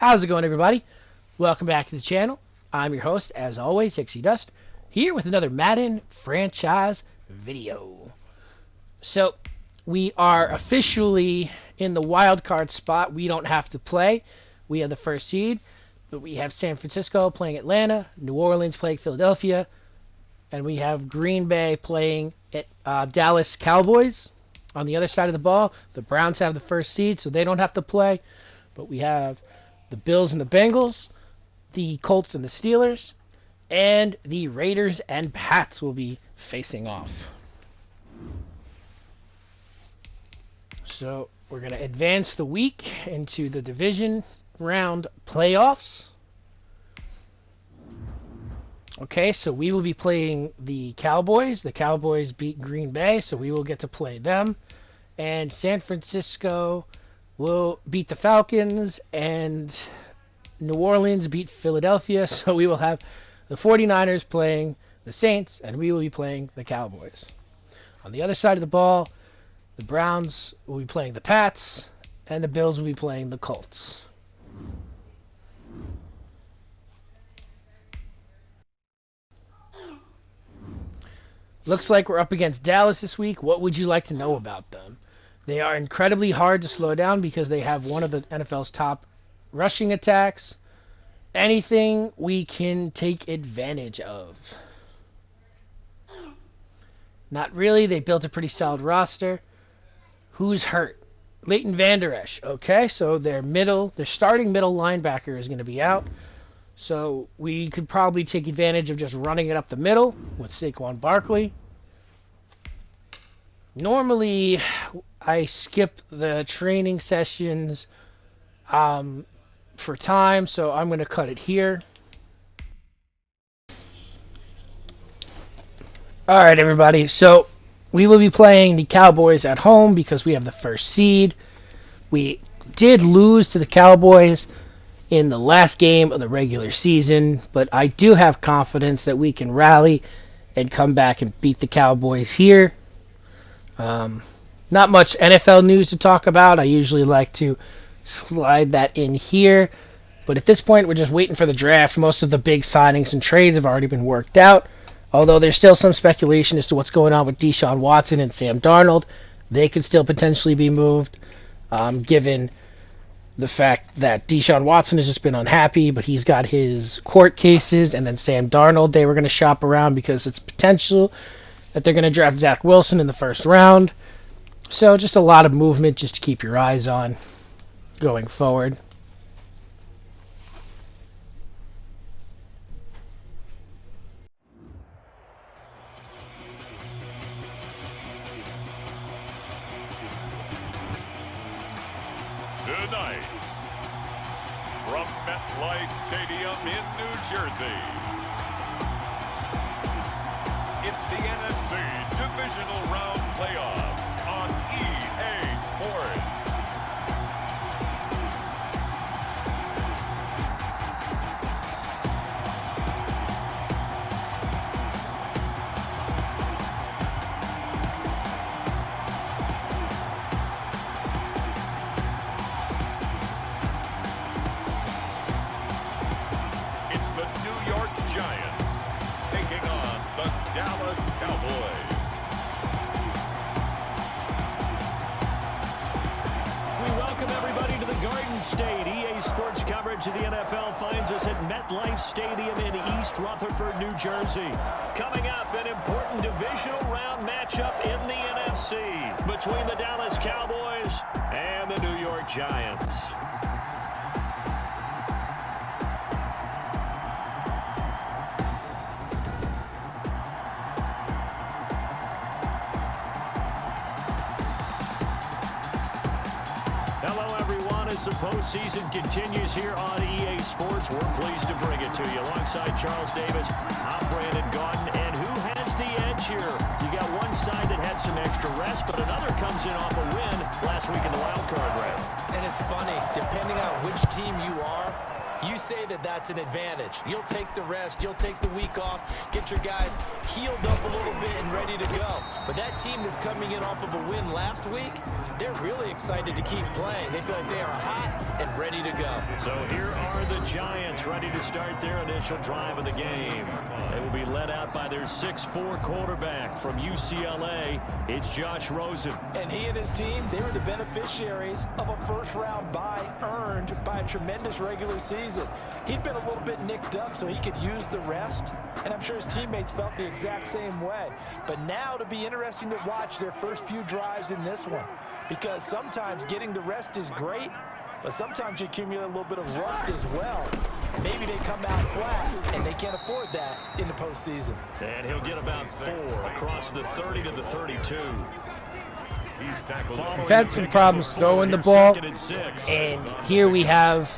How's it going, everybody? Welcome back to the channel. I'm your host, as always, Hicksydust, here with another Madden franchise video. So, we are officially in the wild card spot. We don't have to play. We have the first seed, but we have San Francisco playing Atlanta, New Orleans playing Philadelphia, and we have Green Bay playing at Dallas Cowboys. On the other side of the ball, the Browns have the first seed, so they don't have to play, but we have the Bills and the Bengals, the Colts and the Steelers, and the Raiders and Pats will be facing off. So we're going to advance the week into the division round playoffs. Okay, so we will be playing the Cowboys. The Cowboys beat Green Bay, so we will get to play them. And San Francisco will beat the Falcons, and New Orleans beat Philadelphia, so we will have the 49ers playing the Saints, and we will be playing the Cowboys. On the other side of the ball, the Browns will be playing the Pats, and the Bills will be playing the Colts. Looks like we're up against Dallas this week. What would you like to know about them? They are incredibly hard to slow down because they have one of the NFL's top rushing attacks. Anything we can take advantage of. Not really. They built a pretty solid roster. Who's hurt? Leighton Vander Esch. Okay, so their starting middle linebacker is going to be out. So we could probably take advantage of just running it up the middle with Saquon Barkley. Normally, I skip the training sessions for time, so I'm going to cut it here. Alright, everybody, so we will be playing the Cowboys at home because we have the first seed. We did lose to the Cowboys in the last game of the regular season, but I do have confidence that we can rally and come back and beat the Cowboys here. Not much NFL news to talk about. I usually like to slide that in here, but at this point we're just waiting for the draft. Most of the big signings and trades have already been worked out, although there's still some speculation as to what's going on with Deshaun Watson and Sam Darnold. They could still potentially be moved, given the fact that Deshaun Watson has just been unhappy, but he's got his court cases, and then Sam Darnold, they were going to shop around because it's potential that they're going to draft Zach Wilson in the first round. So just a lot of movement just to keep your eyes on going forward. Tonight, from MetLife Stadium in New Jersey, it's the NFC Divisional Round Playoffs on EA Sports. It's the New York Giants taking on the Dallas Cowboys. We welcome everybody to the Garden State. EA Sports coverage of the NFL finds us at MetLife Stadium in East Rutherford, New Jersey. Coming up, an important divisional round matchup in the NFC between the Dallas Cowboys and the New York Giants. Hello, everyone. As the postseason continues here on EA Sports, we're pleased to bring it to you. Alongside Charles Davis, I'm Brandon Gaudin. And who has the edge here? You got one side that had some extra rest, but another comes in off a win last week in the wild card round. And it's funny, depending on which team you are, You say that that's an advantage. You'll take the rest. You'll take the week off. Get your guys healed up a little bit and ready to go. But that team that's coming in off of a win last week, they're really excited to keep playing. They feel like they are hot and ready to go. So here are the Giants ready to start their initial drive of the game. They will be led out by their 6'4" quarterback from UCLA. It's Josh Rosen. And he and his team, they were the beneficiaries of a first-round bye earned by a tremendous regular season. He'd been a little bit nicked up so he could use the rest, and I'm sure his teammates felt the exact same way. But now it'll be interesting to watch their first few drives in this one, because sometimes getting the rest is great, but sometimes you accumulate a little bit of rust as well. Maybe they come out flat, and they can't afford that in the postseason. And he'll get about 4 across the 30 to the 32. We've had some problems throwing the ball, and here we have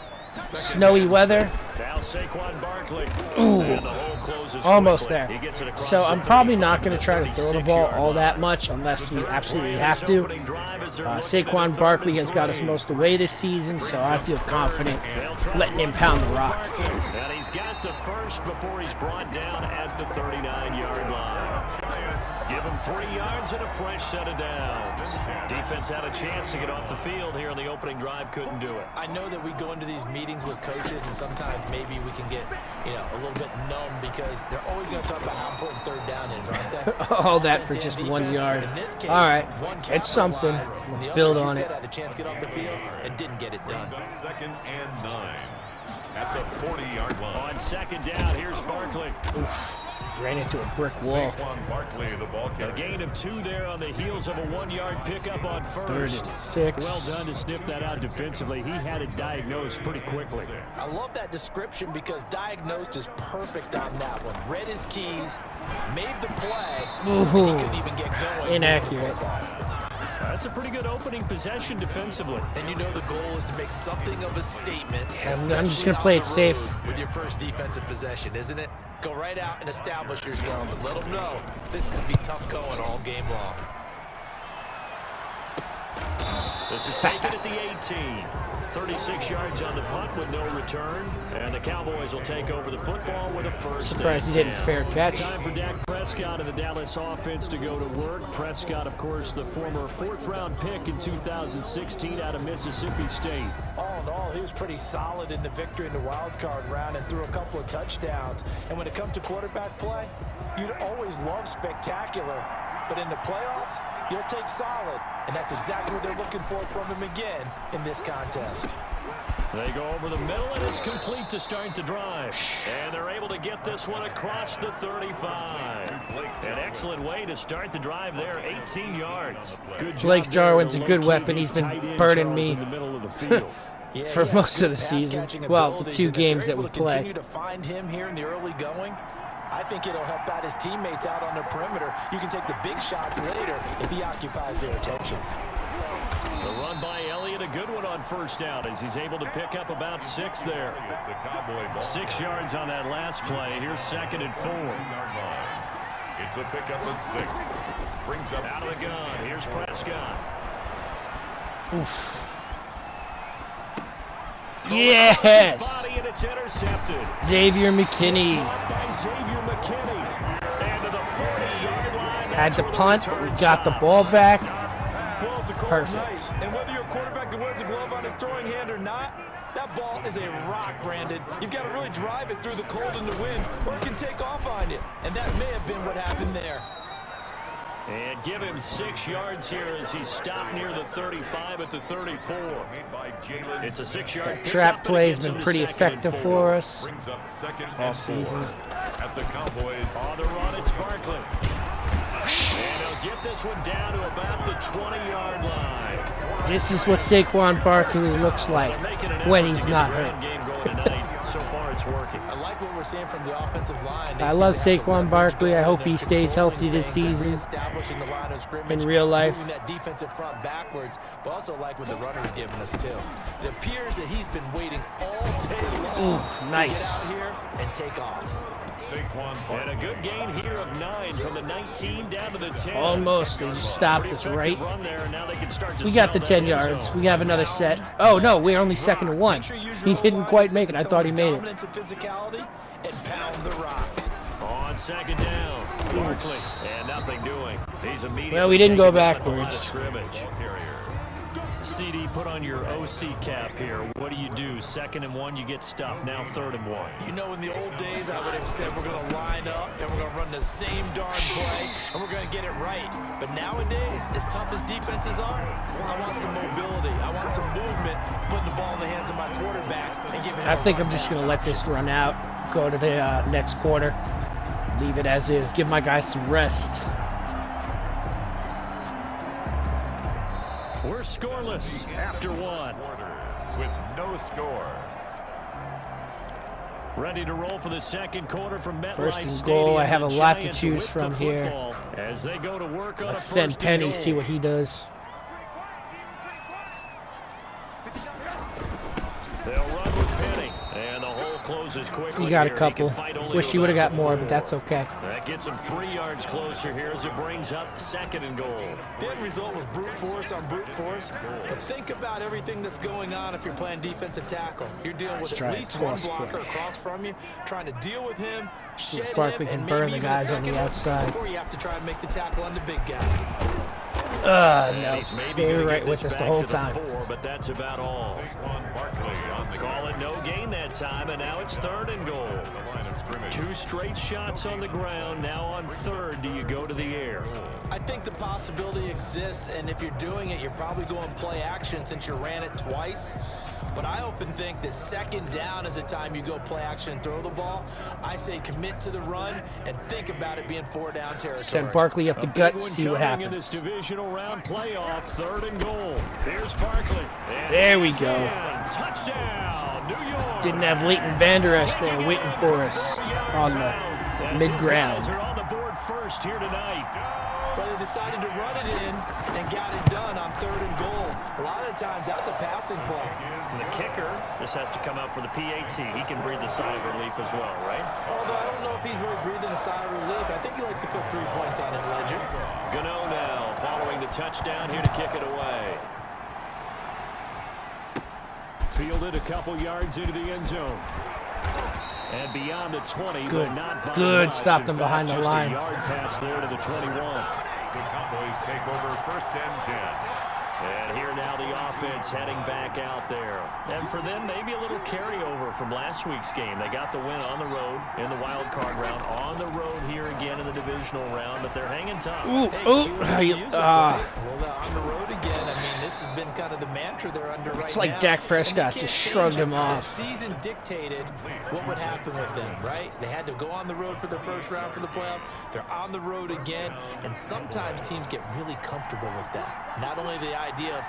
snowy weather. Now Saquon Barkley. Ooh, And the hole closes almost quickly. there. He gets it across So the I'm probably 35 not going to try to throw the ball all that much unless we absolutely have to. Saquon Barkley has got us most of the way this season, so I feel confident letting him pound the rock. And he's got the first before he's brought down at the 39-yard line. Give him 3 yards and a fresh set of downs. Defense had a chance to get off the field here on the opening drive, couldn't do it. I know that we go into these meetings with coaches, and sometimes maybe we can get, a little bit numb because they're always going to talk about how important third down is, aren't they? All that for just 1 yard. In this case, All right, one it's something. capitalized, Let's the build others, on you it. said, had a chance to get off the field and didn't get it done. 2nd and 9 at the 40-yard line. On second down, here's Barkley. Oof, ran into a brick wall. Saquon Barkley, the ball A carrier. gain of 2 there on the heels of a 1-yard pickup on first. 3rd and 6. Well done to sniff that out defensively. He had it diagnosed pretty quickly. I love that description because diagnosed is perfect on that one. Read his keys, made the play, and he couldn't even get going. Inaccurate. That's a pretty good opening possession defensively. And you know the goal is to make something of a statement. Yeah, I'm just especially going to play on it the safe. road with your first defensive possession, isn't it? Go right out and establish yourselves and let them know this is going to be tough going all game long. This is taken at the 18. 36 yards on the punt with no return. And the Cowboys will take over the football with a first. Surprised he didn't fair catch. Time for Dak Prescott and the Dallas offense to go to work. Prescott, of course, the former 4th-round pick in 2016 out of Mississippi State. All in all, he was pretty solid in the victory in the wild card round and threw a couple of touchdowns. And when it comes to quarterback play, you'd always love spectacular. But in the playoffs, you'll take solid. And that's exactly what they're looking for from him again in this contest. They go over the middle, and it's complete to start the drive. And they're able to get this one across the 35. An excellent way to start the drive there, 18 yards. Good job. Blake Jarwin's a there to good locate weapon. his He's been tight end, burning Charles, me in the middle of the field. for he has most good of the pass season. catching Well, the abilities, 2 and if games they're that we able to play. continue to find him here in the early going, I think it'll help out his teammates out on the perimeter. You can take the big shots later if he occupies their attention. The run by Elliott, a good one on first down as he's able to pick up about 6 there. 6 yards on that last play. Here's 2nd and 4. It's a pickup of 6. Brings up Out of the gun. Here's Prescott. Oof. Yes! Yes! And it's intercepted. Xavier McKinney. Caught by Xavier McKinney. And to the 40-yard line. Had to punt. We got the ball back. Well, it's a cold Perfect. night, and whether you're a quarterback that wears a glove on his throwing hand or not, that ball is a rock, Brandon. You've got to really drive it through the cold and the wind, or it can take off on you. And that may have been what happened there. And give him 6 yards here as he's stopped near the 35 at the 34. It's a 6-yard Trap play has been pretty effective for us Brings up 2nd all and 4 season. at the Cowboys. On the run, it's Barkley. And he'll get this one down to about the 20-yard line. This is what Saquon Barkley looks like when he's not hurt. Game going tonight. So far, it's working. I like what we're seeing from the offensive line. They I seem love to have the Saquon leverage Barkley. I going hope and he stays controlling healthy this things and season. reestablishing the line of scrimmage, In real life. moving that defensive front backwards, but also like what the runner's giving us too. It appears that he's been waiting all day long Oof, to nice. get out here and take off. And a good gain here of 9 from the 19 down to the 10. Almost. They just stopped us right. Run there, and now they can start to We got the smell 10 that end yards. zone. We have another set. Oh, no, we're only second and 1. He didn't quite make it. I thought he made it. Dominance of physicality and pound the rock. On second down, Barkley, and nothing doing. He's immediately Well, we didn't go taken at the line of backwards. scrimmage. CD, put on your OC cap here. What do you do? 2nd and 1, you get stuffed. Now 3rd and 1. You know, in the old days, I would have said we're going to line up and we're going to run the same darn play and we're going to get it right. But nowadays, as tough as defenses are, I want some mobility. I want some movement, putting the ball in the hands of my quarterback and giving him I a think run I'm just pass going to let option. this run out, go to the next quarter, leave it as is, give my guys some rest. We're scoreless after 1. With no score. Ready to roll for the second quarter from MetLife First and Stadium. goal. I have a The lot to Giants choose with from the here. football as they go to work on Let's a send first and Penny, goal. see what he does. They'll run with Penny, and the hole closes quickly. He got a here. couple. Can fight only Wish to he would have about got the more, 4. but that's okay. That gets him 3 yards closer here as it brings up 2nd and goal. The end result was brute force on brute force. But think about everything that's going on if you're playing defensive tackle. You're dealing with Let's at try least it. one Toss it. blocker across from you, trying to deal with him, shed Barkley him, can and burn maybe the even a guys on the second one outside. before you have to try and make the tackle on the big guy. No. And he's maybe They were gonna right get with this us the back whole to time. 4, but that's about all. Barkley on the Call it no gain that time, and now it's 3rd and goal. line of scrimmage. 2 straight shots on the ground. Now on 3rd, do you go to the air? I think the possibility exists, and if you're doing it, you're probably going play action since you ran it twice. But I often think that 2nd down is a time you go play action and throw the ball. I say commit to the run and think about it being 4 down territory. Send Barkley up the A gut, big one see what coming in this happens. divisional round playoff, 3rd and goal. Here's Barkley. And There we he's go. in. Touchdown, New York. Didn't have Leighton Vander Esch there waiting for us on the As mid-ground. his guys are on the board first here tonight. But they decided to run it in and got it done on 3rd and goal. A lot of times that's a passing play. And the kicker, this has to come out for the PAT. He can breathe a sigh of relief as well, right? Although I don't know if he's really breathing a sigh of relief. I think he likes to put 3 points on his ledger. Gano now following the touchdown here to kick it away. Fielded a couple yards into the end zone. And beyond the 20, Good. but not by Good. much. Stopped In him behind fact, the just line. a yard pass there to the 21. The Cowboys take over 1st and 10. And here now the offense heading back out there. And for them, maybe a little carryover from last week's game. They got the win on the road in the wild card round, on the road here again in the divisional round, but they're hanging tough. Ooh, Hey, ooh, cue how the you, music, right? Well, on the road again. I mean, this has been kind of the mantra they're under right now. It's like Dak Prescott And they just can't shrugged change him it. off. The season dictated what would happen with them, right? They had to go on the road for the first round for the playoffs. They're on the road again, and sometimes teams get really comfortable with that. Not only the idea of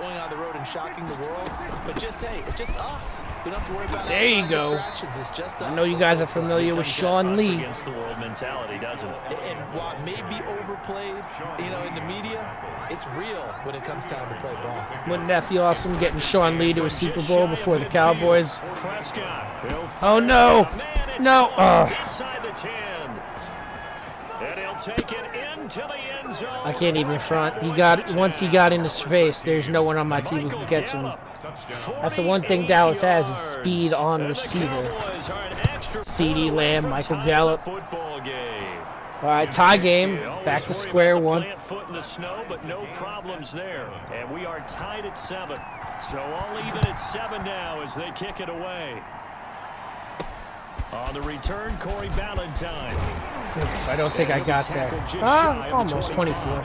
going on the road and shocking the world, but just, hey, it's just us. We don't have to worry about There you outside go. distractions. It's just us. I know you guys are familiar with Sean Us Lee. against the world mentality, doesn't it? And while it may be overplayed, you know, in the media, it's real when it comes time to play ball. Wouldn't that be awesome, getting Sean Lee to a Super Bowl before the Cowboys? Prescott. He'll Oh, no. Man, it's No. caught inside the 10. And he'll take it into the end zone. I can't even front. Once he got into space, there's no one on my team who can catch him. That's the one thing Dallas has is speed on receiver. CD Lamb, Michael Gallup. Football game. All right, tie game. Always Back to worry square about the one. plant foot in the snow, but no problems there. And we are tied at 7. So all even at 7 now as they kick it away. On the return, Corey Ballantyne. Oops, I don't think I got there. Almost 24. On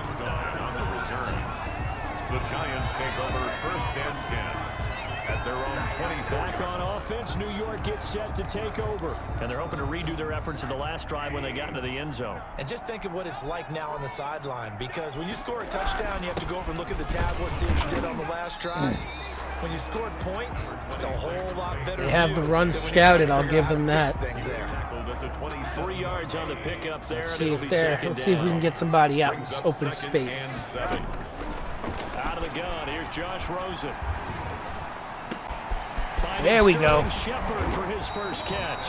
the return. The Giants take over 1st and 10 at their own 20. Back on offense, New York gets set to take over. And they're hoping to redo their efforts in the last drive when they got into the end zone. And just think of what it's like now on the sideline, because when you score a touchdown, you have to go over and look at the tablet and see what you did on the last drive. When you scored points, it's a whole lot better. They have view the run than when you scouted, try to I'll figure give out them how to that. fix things there. Tackled at the 26. 3 yards on the pickup there. Let's and see it'll if be there. second Let's see if we down. can get somebody out in Brings up open 2nd space. and 7. Out of the gun, here's Josh Rosen. 5 There we go. Shepard for his first catch.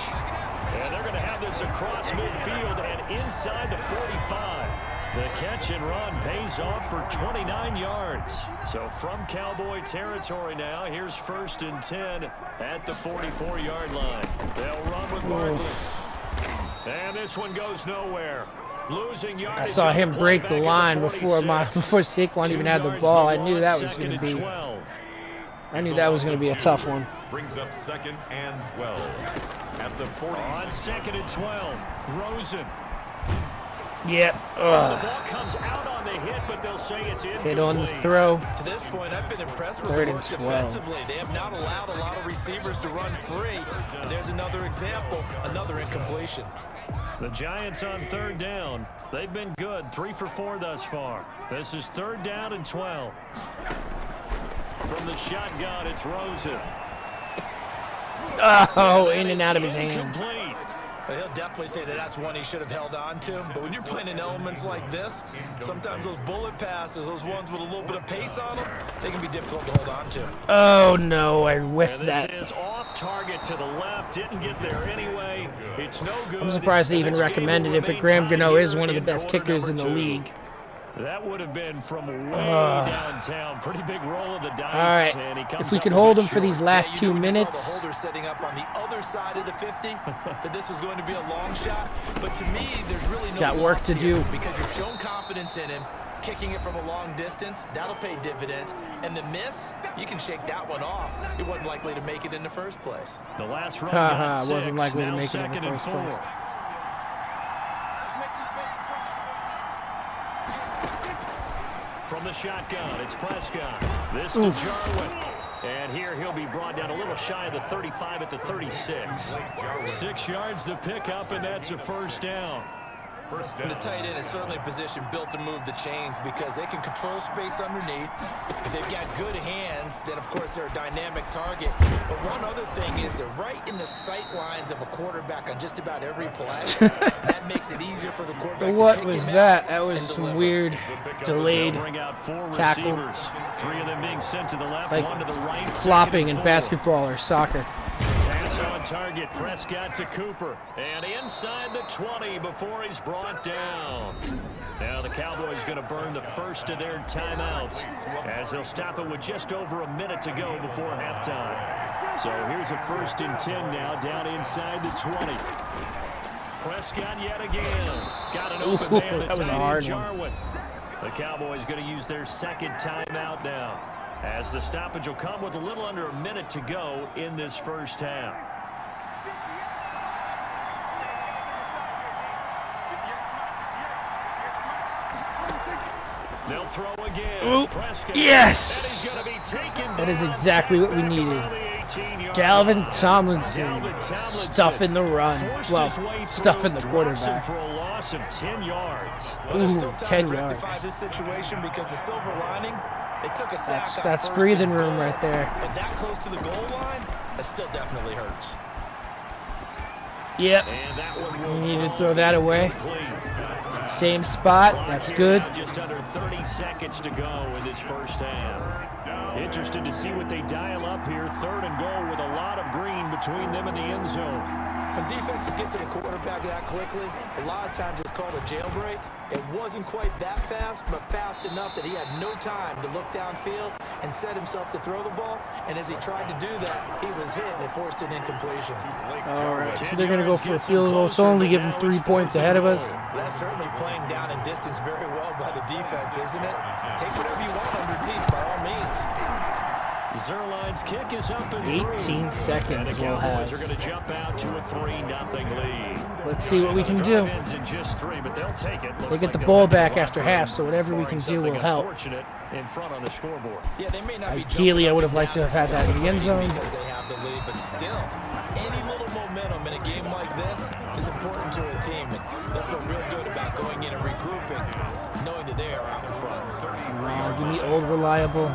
And they're going to have this across midfield and inside the 45. The catch and run pays off for 29 yards. So from Cowboy territory now, here's 1st and 10 at the 44-yard line. They'll run with Barkley. And this one goes nowhere. Losing yardage. I saw him break the line before Saquon even had the ball. I knew that was going to be. I knew that was going to be a tough one. Brings up 2nd and 12 at the 40. On 2nd and 12, Rosen. Yep. The ball comes out on the hit, but they'll say it's incomplete. Hit on the throw. To this point, I've been impressed with 3rd the and work 12. defensively. They have not allowed a lot of receivers to run free. And there's another example, another incompletion. The Giants on 3rd down. They've been good, 3 for 4 thus far. This is 3rd down and 12. From the shotgun, it's Rosen. Oh, in and out of his hands. He'll definitely say that that's one he should have held on to. But when you're playing in elements like this, sometimes those bullet passes, those ones with a little bit of pace on them, they can be difficult to hold on to. Oh, no, I whiffed that. This is off target to the left. Didn't get there anyway. It's no good. I'm surprised they even recommended it, but Graham Gano is one of the best kickers in the league. That would have been from way downtown. Pretty big roll of the dice. All right, and he comes if we can hold him for these last 2 Saw minutes. the holder setting up on the other side of the 50, that this was going to be a long shot. But to me, there's really no Got work loss to here do. because you've shown confidence in him. Kicking it from a long distance, that'll pay dividends. And the miss, you can shake that one off. It wasn't likely to make it in the first place. The last run got 6. Wasn't likely to Now make it in the 2nd and first 4. place. From the shotgun, it's Prescott. This to Jarwin. And here he'll be brought down a little shy of the 35 at the 36. 6 yards the pickup, and that's a 1st down. And the tight end is certainly a position built to move the chains because they can control space underneath. If they've got good hands, then of course they're a dynamic target. But one other thing is they're right in the sight lines of a quarterback on just about every play. That makes it easier for the quarterback What to pick was him that? out That was and some deliver. weird delayed Bring out 4 tackle. receivers. 3 of them being sent to the left, Like 1 to the right. flopping in 2nd and 4. basketball or soccer. Pass on target, Prescott to Cooper. And inside the 20 before he's brought down. Now the Cowboys going to burn the first of their timeouts as they'll stop it with just over a minute to go before halftime. So here's a 1st and 10 now down inside the 20. Prescott yet again. Got an open man. That was a hard one. Jarwin. The Cowboys going to use their 2nd timeout now, as the stoppage will come with a little under a minute to go in this first half. They'll throw again. Oop. Prescott. Yes! And he's gonna be taken That is down, exactly what we back needed. around the 18-yard Dalvin line. Tomlinson Dalvin Tomlinson stuffing the run. forced Well, his way stuffing the through, drops him quarterback. for a loss of 10 yards. Well, there's still Ooh, time 10 to yards. rectify this situation because the silver lining, they took a sack on That's 1st breathing and room goal. right there. But that close to the goal line, that still definitely hurts. Yep. And that one will You need to fall throw that away. complete. Same spot. That's good. Just under 30 seconds to go in this first half. Interested to see what they dial up here. 3rd and goal with a lot of green between them and the end zone. When defenses get to the quarterback that quickly, a lot of times it's called a jailbreak. It wasn't quite that fast, but fast enough that he had no time to look downfield and set himself to throw the ball. And as he tried to do that, he was hit and it forced an incompletion. All right, so they're going to go for a field goal. So only give them 3 points ahead of us. That's certainly playing down in distance very well by the defense, isn't it? Take whatever you want underneath, by all means. Zerline's kick is up and 18 seconds and the we'll Cowboys have. are going to jump out to a 3-0 lead. Let's see what we can do. Ends in just 3, but they'll take it. They Looks get like the they'll ball have to back run after through, half, so whatever we can barring do will something help. unfortunate in front on the scoreboard. Yeah, they may not be Ideally, I would have liked to have had that in the end zone. because they have the lead, but still, any little momentum in a game like this is important to a team. And they'll feel real good about going in and regrouping, knowing that they are out in front. Give me old reliable.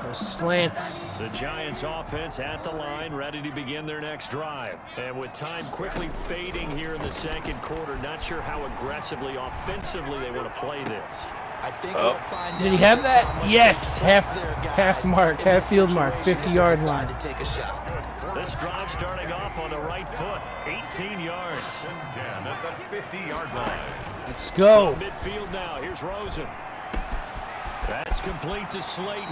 Those slants. The Giants offense at the line, ready to begin their next drive. And with time quickly fading here in the 2nd quarter, not sure how aggressively, offensively they want to play this. I think we'll find Did he out have just how that? much Yes, they trust their guys half mark, in half this field mark, situation if they 50-yard decide line. to take a shot. This drive starting off on the right foot, 18 yards. 10 at the 50-yard line. Let's go. From midfield now, here's Rosen. That's complete to Slayton.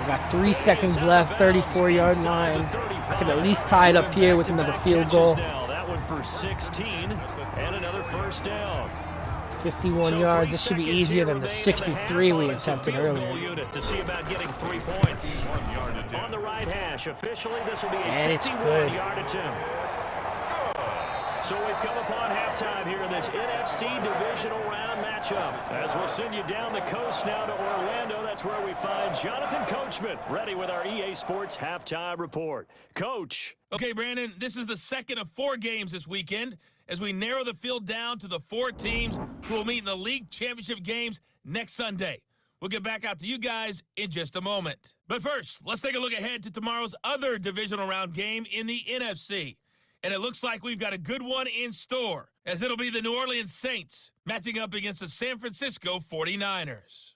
We got 3 seconds left, 34-yard line. I can at least tie it up here with another field goal. Now, that one for 16 and another first down. 51 yards. This should be easier than the 63 we attempted earlier. Unit to see about getting 3 points. On the right hash, officially this will be a And it's good. 51-yard attempt. So we've come upon halftime here in this NFC divisional round matchup. As we'll send you down the coast now to Orlando, that's where we find Jonathan Coachman ready with our EA Sports halftime report. Coach. Okay, Brandon, this is the second of 4 games this weekend as we narrow the field down to the 4 teams who will meet in the league championship games next Sunday. We'll get back out to you guys in just a moment. But first, let's take a look ahead to tomorrow's other divisional round game in the NFC. And it looks like we've got a good one in store, as it'll be the New Orleans Saints matching up against the San Francisco 49ers.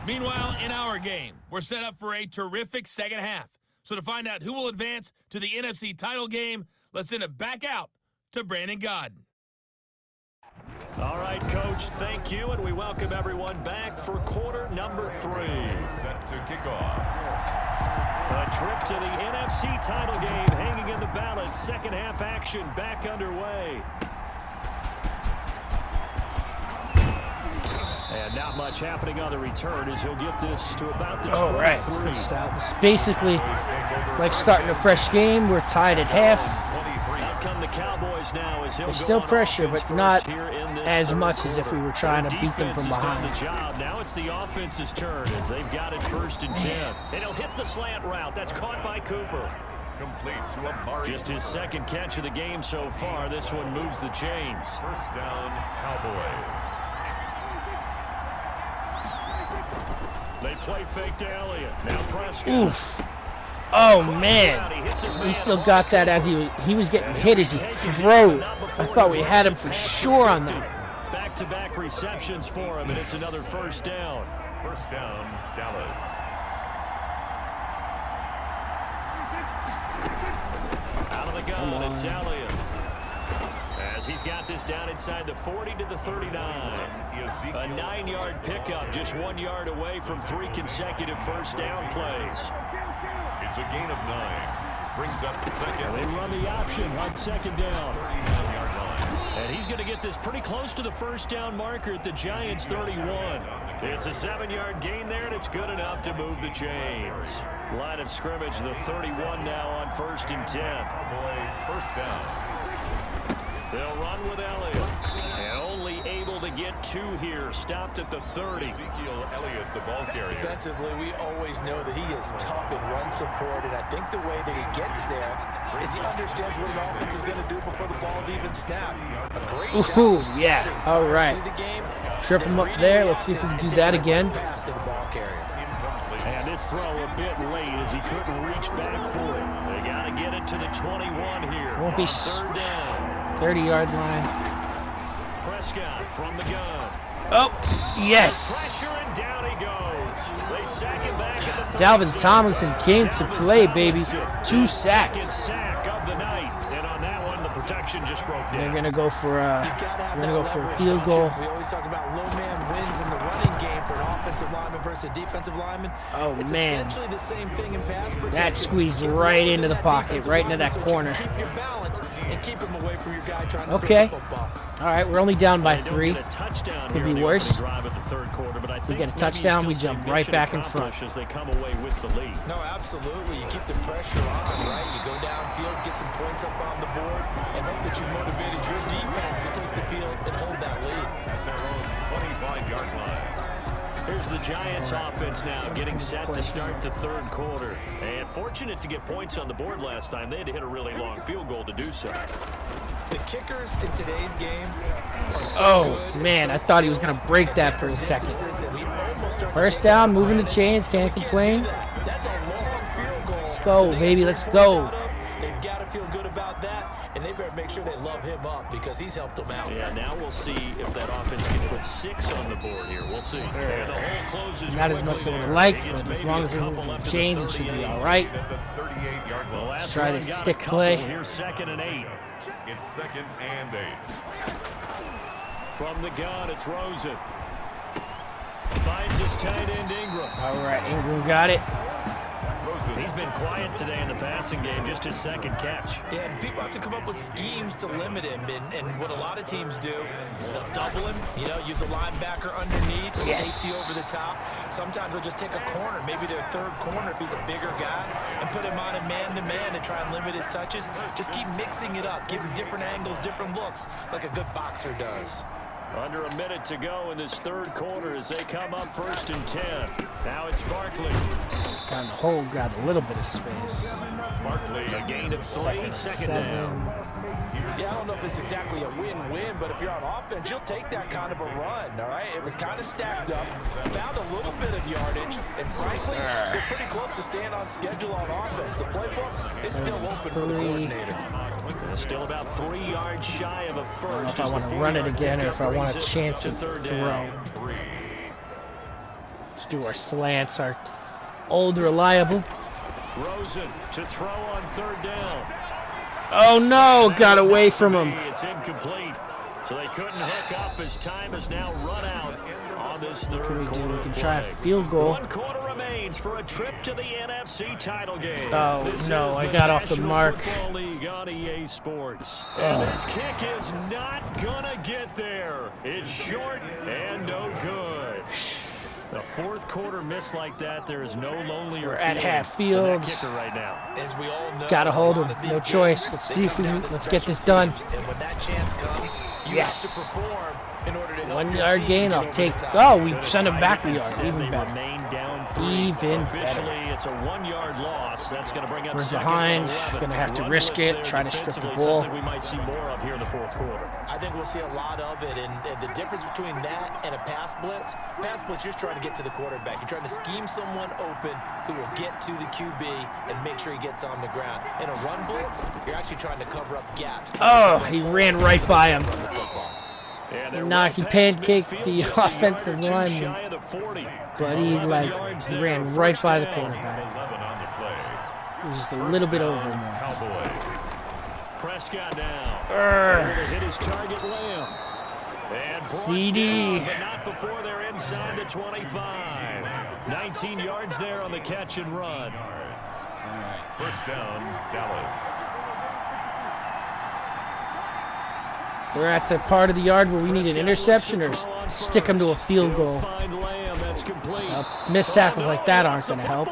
Meanwhile, in our game, we're set up for a terrific second half. So to find out who will advance to the NFC title game, let's send it back out to Brandon Godden. All right, Coach, thank you, and we welcome everyone back for quarter number 3. Set to kick off. A trip to the NFC title game hanging in the balance. Second half action back underway. And not much happening on the return as he'll get this to about the 23. All right, good start. It's basically like starting a fresh game. We're tied at half. Out come the Cowboys now as he'll There's go still on pressure, offense but not first here in this as third much as if we were trying to beat them Defense from has done behind. the job. Now it's the offense's turn as they've got it 1st and 10. And he'll hit the slant route. That's caught by Cooper. Complete to Amari. Just his second catch of the game so far. This one moves the chains. First down, Cowboys. They play fake to Elliott. Now Prescott. Oof. Oh, man. He still got that as he was getting hit as he threw. I thought we had him for sure on that. Back-to-back receptions for him, and it's another first down. First down, Dallas. Out of the gun, it's Elliott. As he's got this down inside the 40 to the 39. A 9-yard pickup, just 1 yard away from 3 consecutive first down plays. It's a gain of 9. Brings up second. They run the option on second down. 39-yard line. And he's going to get this pretty close to the first down marker at the Giants' 31. It's a 7-yard gain there, and it's good enough to move the chains. Line of scrimmage, the 31 now on 1st and 10. First down. They'll run with Elliott. And only able to get 2 here. Stopped at the 30. Ezekiel Elliott, the ball carrier. Defensively, we always know that he is tough in run support, and I think the way that he gets there is he understands what an offense is going to do before the ball's even snapped. A great Ooh, job yeah. All right. to the game. Trip him up there. Let's see if we can do that again. Path to the ball carrier. And this throw a bit late as he couldn't reach back for it. They got to get it to the 21 here. Won't be on 3rd down. 30-yard line. Prescott from the gun. Oh, yes. Pressure and down he goes. They sack him back at the Dalvin 36. Tomlinson came to play, baby. 2 Second sacks. sack of the night. And on that one, the protection just broke down. They're gonna go for a Leverage, field don't goal. you? We always talk about low man wins in the running game for an offensive lineman versus a defensive lineman. Oh, It's man. essentially the same thing in pass protection. That squeezed Get right low into the that pocket, defensive right into lineman that so you can corner. Keep your balance and keep him away from your guy trying to Okay. throw the football. All right, we're only down by They don't 3. get a touchdown Could here be in the worse. opening drive of the third quarter, but I think get a maybe touchdown, you we still jump say right mission back in front. accomplished as they come away with the lead. No, absolutely. You keep the pressure on, right? You go downfield, get some points up on the board, and hope that you motivated your defense to take the field and hold that lead. At their own 25-yard line. Here's the Giants offense now getting set to start the third quarter. And fortunate to get points on the board last time. They had to hit a really long field goal to do so. The kickers in today's game are so good, man, so I thought he was gonna skilled, break and that at for a second. distances that we almost start to First take down, for moving the granted. chains, can't We complain. do that. That's a long field goal. Let's go, They baby, have let's 2 go. points out of. They've got to to feel good about that, and they better make sure they love him up because he's helped them out. Yeah, now we'll see if that offense can put 6 on the board here. We'll see. And the hole closes Not as much as I would like, but as long as we move the chains, it should be all right. Let's try this stick play. Here's 2nd and 8. It's 2nd and 8. From the gun, it's Rosen. Finds his tight end, Ingram. All right, Ingram got it. He's been quiet today in the passing game, just his 2nd catch. Yeah, and people have to come up with schemes to limit him. And what a lot of teams do, they'll double him, you know, use a linebacker underneath, a safety over the top. Sometimes they'll just take a corner, maybe their 3rd corner if he's a bigger guy, and put him on a man-to-man and try and limit his touches. Just keep mixing it up, give him different angles, different looks, like a good boxer does. Under a minute to go in this 3rd quarter as they come up 1st and 10. Now it's Barkley. Down the hole, got a little bit of space. Barkley, a gain of 3, 2nd down. Yeah, I don't know if it's exactly a win-win, but if you're on offense, you'll take that kind of a run, all right? It was kind of stacked up, found a little bit of yardage, and frankly, they're pretty close to staying on schedule on offense. The playbook is still open for the coordinator. Still about 3 yards shy of a first. I don't know if I want to run it again or if I want a chance to throw. Let's do our slants, our old reliable. Rosen to throw on 3rd down. Oh no, got away from him. It's incomplete. So they couldn't hook up as time has now run out on this 3rd quarter. We can try a field goal. 1 quarter remains for a trip to the NFC title game. Oh this no, is I the got off the National mark. Football League on EA Sports. And this kick is not gonna get there. It's short and no good. A 4th quarter miss like that, there is no lonelier We're at feeling half than field. that kicker right now. As we all know, Gotta hold him. a lot of No these choice. games, Let's they see if we come can. down to Let's get special this done. teams, and when that chance comes, you have to perform in order to help 1 your yard team gain. get I'll over take. the top. Oh, we sent him back a yard. Instead, Even they better. remain down 3. Even Officially, better. it's a 1-yard loss. That's going to bring up We're 2nd behind. and 11. Gonna have to Run risk blitz it. there Try to strip the defensively, ball. something we might see more of here in the 4th quarter. I think we'll see a lot of it, and the difference between that and a pass blitz, you're just trying to get to the quarterback. You're trying to scheme someone open who will get to the QB and make sure he gets on the ground. In a run blitz, you're actually trying to cover up gaps. Oh, he ran right by him. Nah, He pancaked the offensive lineman, but he ran right by the quarterback. It was just a little bit over more. Prescott now. Hit his target Lamb. And CD. down, but not before they're inside the 25. 19 yards there on the catch and run. 1st down, Dallas. We're at the part of the yard where we need an interception or stick him to a field goal. Missed tackles like that aren't going to help.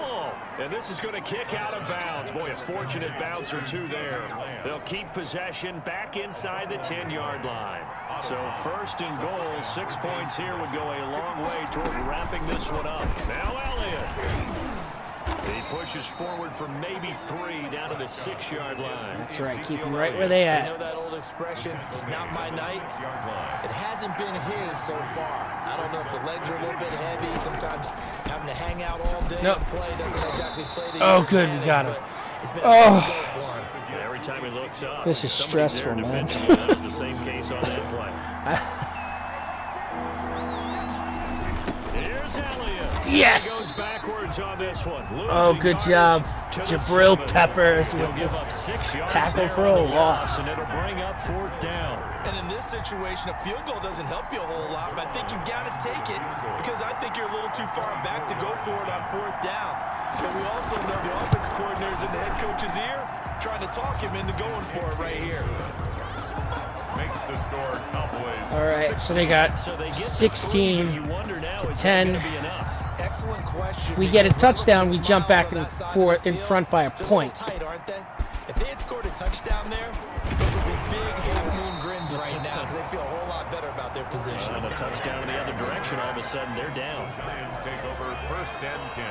And this is going to kick out of bounds. Boy, a fortunate bounce or 2 there. They'll keep possession back inside the 10-yard line. So 1st and goal, 6 points here would go a long way toward wrapping this one up. Now Elliott. He pushes forward for maybe 3 down to the 6-yard line. That's right, keep them right where they at. You know that old expression, it's not my night? It hasn't been his so far. I don't know if the legs are a little bit heavy. Sometimes having to hang out all day and play doesn't exactly play to Oh, your good, we advantage, got him. It's been a tough go for him. And every time he looks up, This is somebody's stressful, there man. defensively. That was the same case on that play. Here's Elliott. Yes! He goes backwards on this one. Oh, good job. Jabril Peppers with He'll give up this 6 yards tackle there for on a the loss. And it'll bring up 4th down. And in this situation, a field goal doesn't help you a whole lot, but I think you've got to take it because I think you're a little too far back to go for it on 4th down. But we also know the offense coordinator's in the head coach's ear trying to talk him into going for it right here. Makes the score Cowboys. All right, so they got 16 to 10. Excellent question. If we get a touchdown, we jump back in front by a point. Tight, aren't they? If they had scored a touchdown there, those would be big half-moon grins right now because they feel a whole lot better about their position. And a touchdown in the other direction, all of a sudden they're down. Lions take over 1st and 10.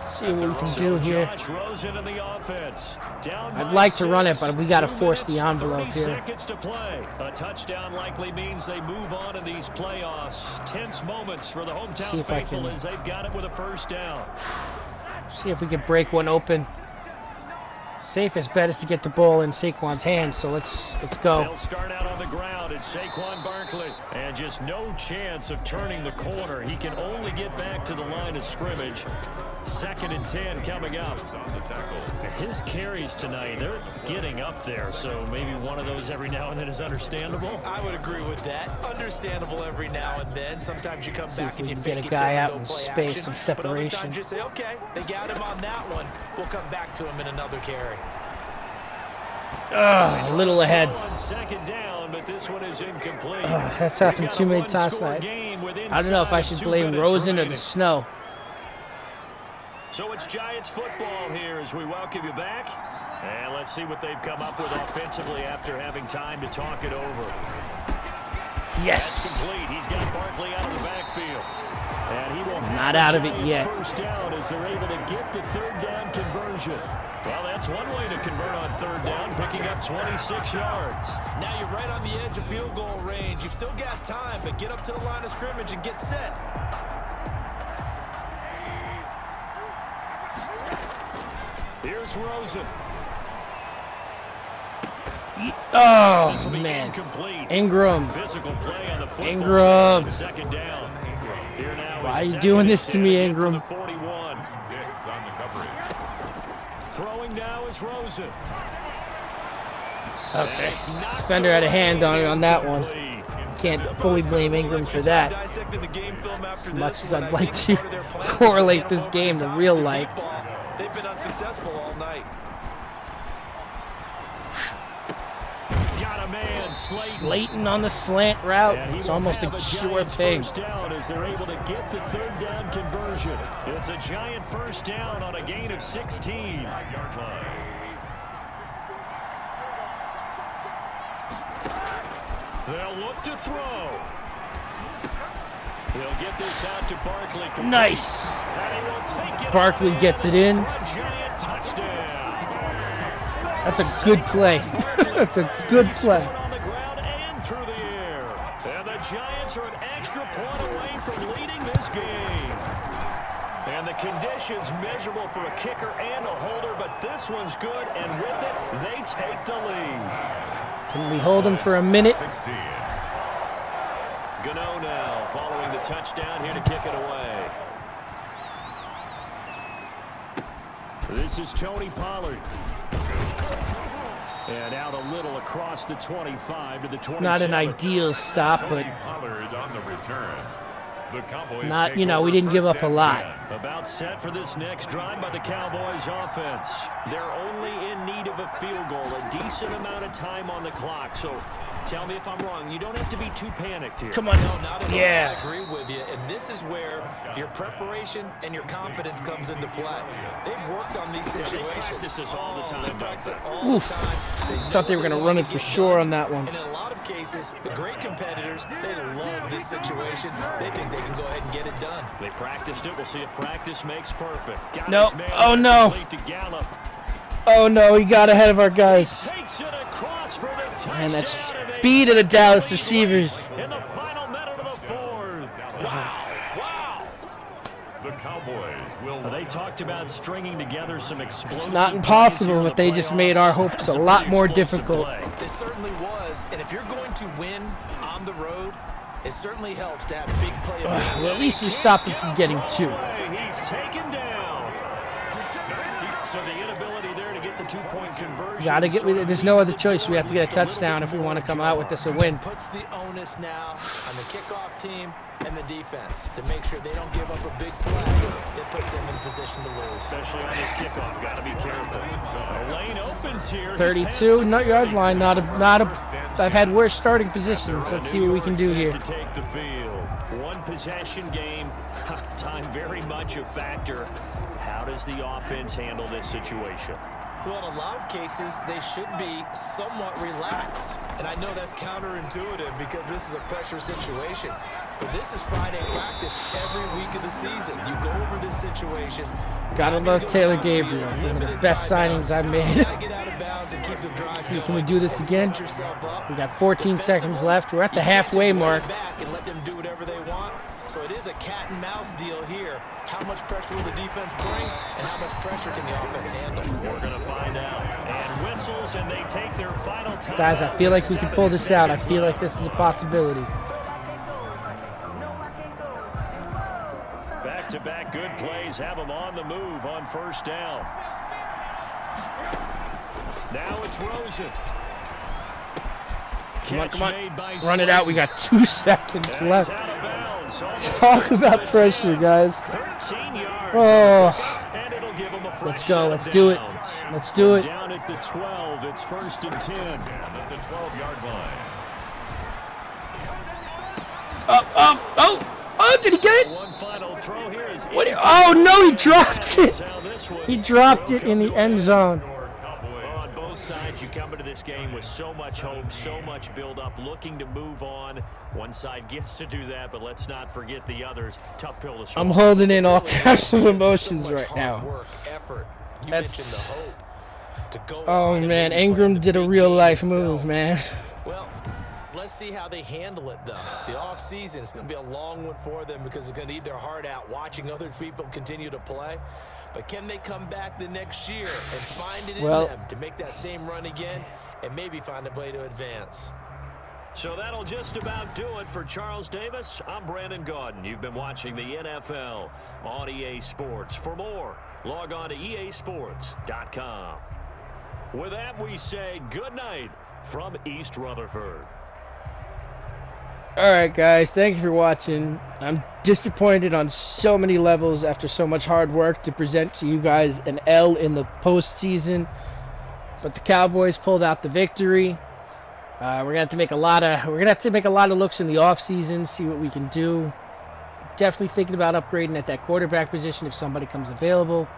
See what we can do here. Josh Rosen in the offense. Down I'd by like to run it, 6, but we got to 2 force the minutes, envelope 30 here. seconds to play. A touchdown likely means they move on in these playoffs. Tense moments for the hometown faithful as they've got it with a 1st down. See if we can break one open. Safest bet is to get the ball in Saquon's hands, so let's go. They'll start out on the ground. It's Saquon Barkley. And just no chance of turning the corner. He can only get back to the line of scrimmage. 2nd and 10 coming up. His carries tonight, they're getting up there, so maybe one of those every now and then is understandable. I would agree with that. Understandable every now and then. Sometimes you come back and you get a guy out in space, some separation. But other times you say, okay, they got him on that one. We'll come back to him in another carry. A little ahead. On 2nd down, but this one is incomplete. That's happened too many times tonight. I don't know if I should blame Rosen or the snow. So it's Giants football here as we welcome you back. And let's see what they've come up with offensively after having time to talk it over. Yes. That's complete. He's got Barkley out of the backfield. And he will not out of it yet. First down as they're able to get the 3rd down conversion. Well, that's one way to convert on 3rd down, picking up 26 yards. Now you're right on the edge of field goal range. You've still got time, but get up to the line of scrimmage and get set. Here's Rosen. Oh, man. Ingram. Physical play on the football. Ingram. 2nd down. Here now why are you doing this to me, Ingram? 41. Throwing now is Rosen. Okay. Defender had a hand on it on that one. Can't fully blame Ingram for that. As much as I'd like to correlate this game to real life. They've been unsuccessful all night. Got a man, Slayton on the slant route. It's almost a sure thing. First down as they're able to get the 3rd down conversion. It's a Giant first down on a gain of 16. They'll look to throw. He'll get this out to Barkley. Nice. Barkley gets it in. That's a good play. That's a good play. On the ground and through the air. And the Giants are an extra point away from leading this game. And the conditions miserable for a kicker and a holder, but this one's good, and with it, they take the lead. Can we hold him for a minute? Gano now following the touchdown here to kick it away. This is Tony Pollard. And out a little across the 25 to the 27. Not an ideal stop, but Pollard on the return. The Cowboys not, you know, we didn't give up a lot. About set for this next drive by the Cowboys offense. They're only in need of a field goal, a decent amount of time on the clock. So tell me if I'm wrong. You don't have to be too panicked here. Come on. No, not at all. Yeah. I agree with you. And this is where your preparation and your confidence comes into play. They've worked on these situations. They practice this all the time. They practice it all the time. Thought they were going to run it for sure on that one. And in a lot of cases, the great competitors, they love this situation. They think they can go ahead and get it done. They practiced it. We'll see if practice makes perfect. Got No. his man Oh, no. to Gallup. Oh, no. He got ahead of our guys. Takes it across for the touchdown. And that speed of the Dallas receivers. In the final minute of the 4th. Wow. The Cowboys will. They talked about stringing together some explosive. It's not impossible, but they just made our hopes a lot more difficult. It certainly was. And if you're going to win on the road, it certainly helps to have big play. Well, at least we stopped him from getting 2. He's taken down. So the inability there to get the 2-point conversion. There's no other choice. We have to get a touchdown if we want to come out with this a win. Puts the onus now on the kickoff team and the defense to make sure they don't give up a big play that puts them in position to lose. Especially on this kickoff, got to be careful. The lane opens here. 32, not yard line, not a. I've had worse starting positions. Let's see what we can do here. To take the field. One possession game. Time very much a factor. How does the offense handle this situation? Well, in a lot of cases, they should be somewhat relaxed. And I know that's counterintuitive because this is a pressure situation. But this is Friday practice every week of the season. You go over this situation. Gotta love Taylor Gabriel. One of the best signings I've made. See, can we do this again? We got 14 seconds left. We're at the halfway mark. So it is a cat and mouse deal here. How much pressure will the defense bring, and how much pressure can the offense handle? We're going to find out. And whistles, and they take their final time. Guys, I feel like we can pull this out. I feel like this is a possibility. Back-to-back good plays have them on the move on first down. Now it's Rosen. Come on. Run it out. We got 2 seconds left. Talk about pressure, guys. Oh. Let's go. Let's do it. Let's do it. Down at the 12. It's 1st and 10. At the 12-yard line. Oh, did he get it? One final throw here is Oh, no, he dropped it. He dropped it in the end zone. On both sides, you come into this game with so much hope, so much build-up, looking to move on. One side gets to do that, but let's not forget the others. Tough pill to swallow. I'm holding in all kinds of emotions right now. That's... Oh, man, Ingram did a real-life move, man. Well, let's see how they handle it, though. The offseason is going to be a long one for them because they're going to eat their heart out watching other people continue to play. But can they come back the next year and find it in them to make that same run again and maybe find a way to advance? So that'll just about do it for Charles Davis. I'm Brandon Gaudin. You've been watching the NFL on EA Sports. For more, log on to easports.com. With that, we say good night from East Rutherford. All right, guys, thank you for watching. I'm disappointed on so many levels after so much hard work to present to you guys an L in the postseason. But the Cowboys pulled out the victory. We're gonna have to make a lot of looks in the offseason, see what we can do. Definitely thinking about upgrading at that quarterback position if somebody comes available.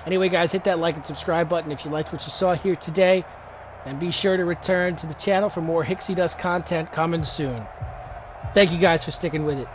Anyway, guys, hit that like and subscribe button if you liked what you saw here today, and be sure to return to the channel for more Hicksydust content coming soon. Thank you guys for sticking with it.